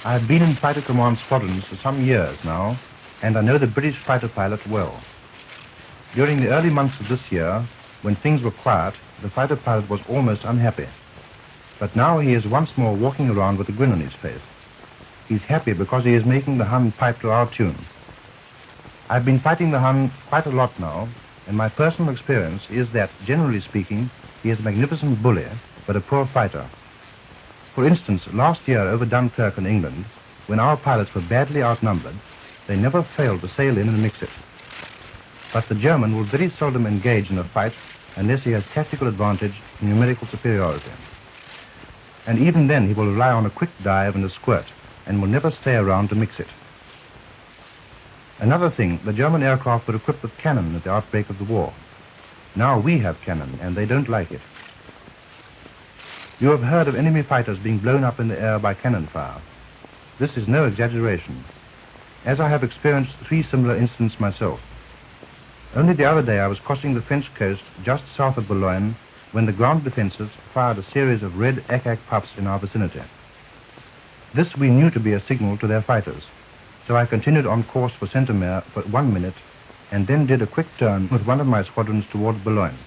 I have been in fighter command squadrons for some years now, and I know the British fighter pilot well. During the early months of this year, when things were quiet, the fighter pilot was almost unhappy. But now he is once more walking around with a grin on his face. He's happy because he is making the Hun pipe to our tune. I've been fighting the Hun quite a lot now, and my personal experience is that, generally speaking, he is a magnificent bully, but a poor fighter. For instance, last year over Dunkirk in England, when our pilots were badly outnumbered, they never failed to sail in and mix it. But the German will very seldom engage in a fight unless he has tactical advantage and numerical superiority. And even then he will rely on a quick dive and a squirt, and will never stay around to mix it. Another thing, the German aircraft were equipped with cannon at the outbreak of the war. Now we have cannon, and they don't like it. You have heard of enemy fighters being blown up in the air by cannon fire. This is no exaggeration, as I have experienced 3 similar incidents myself. Only the other day I was crossing the French coast just south of Boulogne when the ground defences fired a series of red ack-ack puffs in our vicinity. This we knew to be a signal to their fighters, so I continued on course for Saint-Omer for 1 minute and then did a quick turn with one of my squadrons towards Boulogne.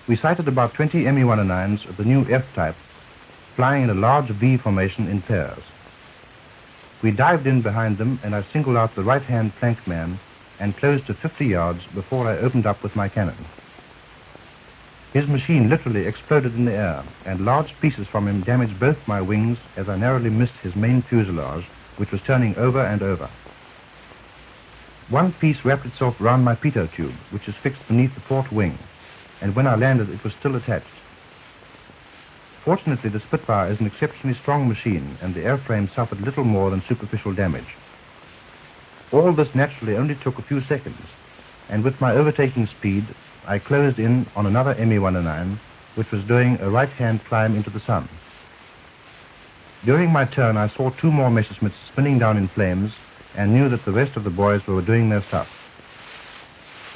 We sighted about 20 Me-109s of the new F-type flying in a large V formation in pairs. We dived in behind them and I singled out the right-hand flank man and closed to 50 yards before I opened up with my cannon. His machine literally exploded in the air, and large pieces from him damaged both my wings as I narrowly missed his main fuselage, which was turning over and over. One piece wrapped itself round my pitot tube, which is fixed beneath the port wing, and when I landed it was still attached. Fortunately, the Spitfire is an exceptionally strong machine, and the airframe suffered little more than superficial damage. All this naturally only took a few seconds, and with my overtaking speed, I closed in on another Me-109, which was doing a right-hand climb into the sun. During my turn, I saw 2 more Messerschmitts spinning down in flames and knew that the rest of the boys were doing their stuff.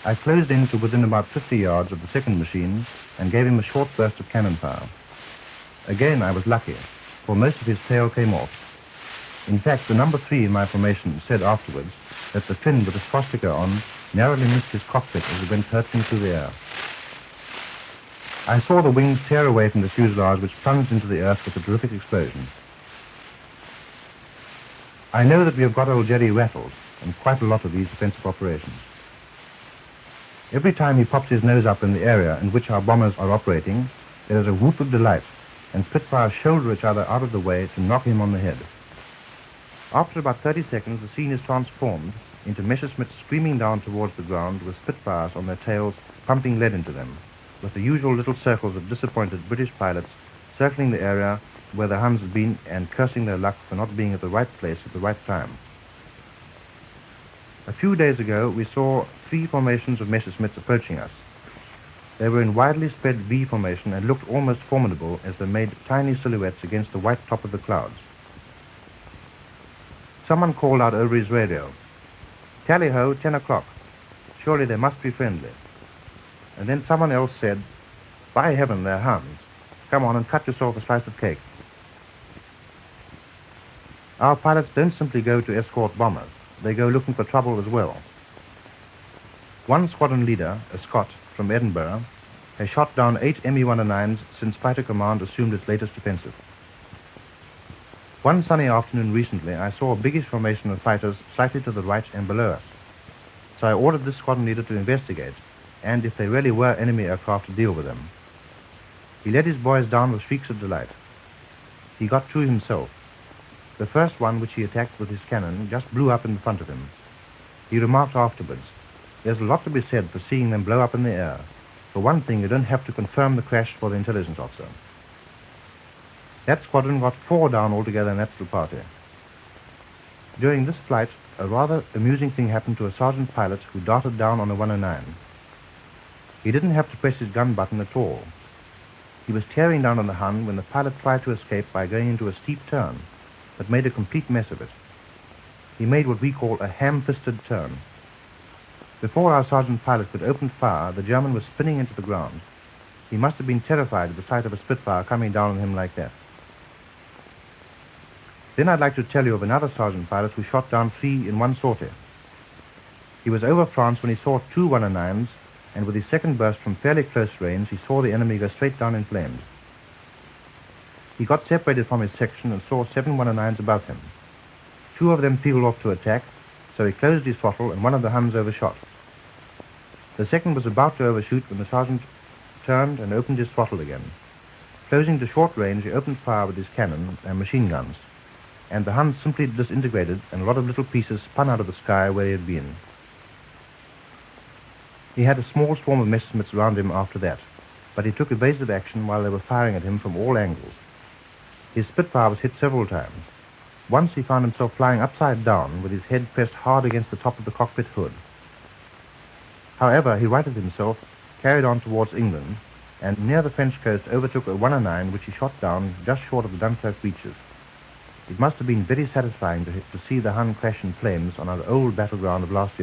I closed in to within about 50 yards of the second machine and gave him a short burst of cannon fire. Again, I was lucky, for most of his tail came off. In fact, the number 3 in my formation said afterwards that the fin with the swastika on narrowly missed his cockpit as it went hurtling through the air. I saw the wings tear away from the fuselage, which plunged into the earth with a terrific explosion. I know that we have got old Jerry rattled, and quite a lot of these defensive operations. Every time he pops his nose up in the area in which our bombers are operating, there is a whoop of delight, and Spitfires shoulder each other out of the way to knock him on the head. After about 30 seconds, the scene is transformed into Messerschmitts screaming down towards the ground with Spitfires on their tails pumping lead into them, with the usual little circles of disappointed British pilots circling the area where the Huns had been and cursing their luck for not being at the right place at the right time. A few days ago, we saw 3 formations of Messerschmitts approaching us. They were in widely spread V formation and looked almost formidable as they made tiny silhouettes against the white top of the clouds. Someone called out over his radio, "Tally-ho, 10 o'clock. Surely they must be friendly." And then someone else said, "By heaven, they're Huns. Come on and cut yourself a slice of cake." Our pilots don't simply go to escort bombers. They go looking for trouble as well. One squadron leader, a Scot from Edinburgh, has shot down 8 Me-109s since Fighter Command assumed its latest offensive. One sunny afternoon recently, I saw a biggish formation of fighters slightly to the right and below us. So I ordered this squadron leader to investigate, and if they really were enemy aircraft, to deal with them. He led his boys down with shrieks of delight. He got 2 himself. The first one, which he attacked with his cannon, just blew up in front of him. He remarked afterwards, "There's a lot to be said for seeing them blow up in the air. For one thing, you don't have to confirm the crash for the intelligence officer." That squadron got 4 down altogether in that little party. During this flight, a rather amusing thing happened to a sergeant pilot who darted down on a 109. He didn't have to press his gun button at all. He was tearing down on the Hun when the pilot tried to escape by going into a steep turn, but made a complete mess of it. He made what we call a ham-fisted turn. Before our sergeant pilot could open fire, the German was spinning into the ground. He must have been terrified at the sight of a Spitfire coming down on him like that. Then I'd like to tell you of another sergeant pilot who shot down 3 in one sortie. He was over France when he saw 2 109s, and with his second burst from fairly close range, he saw the enemy go straight down in flames. He got separated from his section and saw 7 109s above him. 2 of them peeled off to attack, so he closed his throttle and one of the Huns overshot. The second was about to overshoot when the sergeant turned and opened his throttle again. Closing to short range, he opened fire with his cannon and machine guns, and the Huns simply disintegrated and a lot of little pieces spun out of the sky where he had been. He had a small swarm of messmates around him after that, but he took evasive action while they were firing at him from all angles. His Spitfire was hit several times. Once he found himself flying upside down with his head pressed hard against the top of the cockpit hood. However, he righted himself, carried on towards England, and near the French coast overtook a 109 which he shot down just short of the Dunkirk beaches. It must have been very satisfying to see the Hun crash in flames on our old battleground of last year.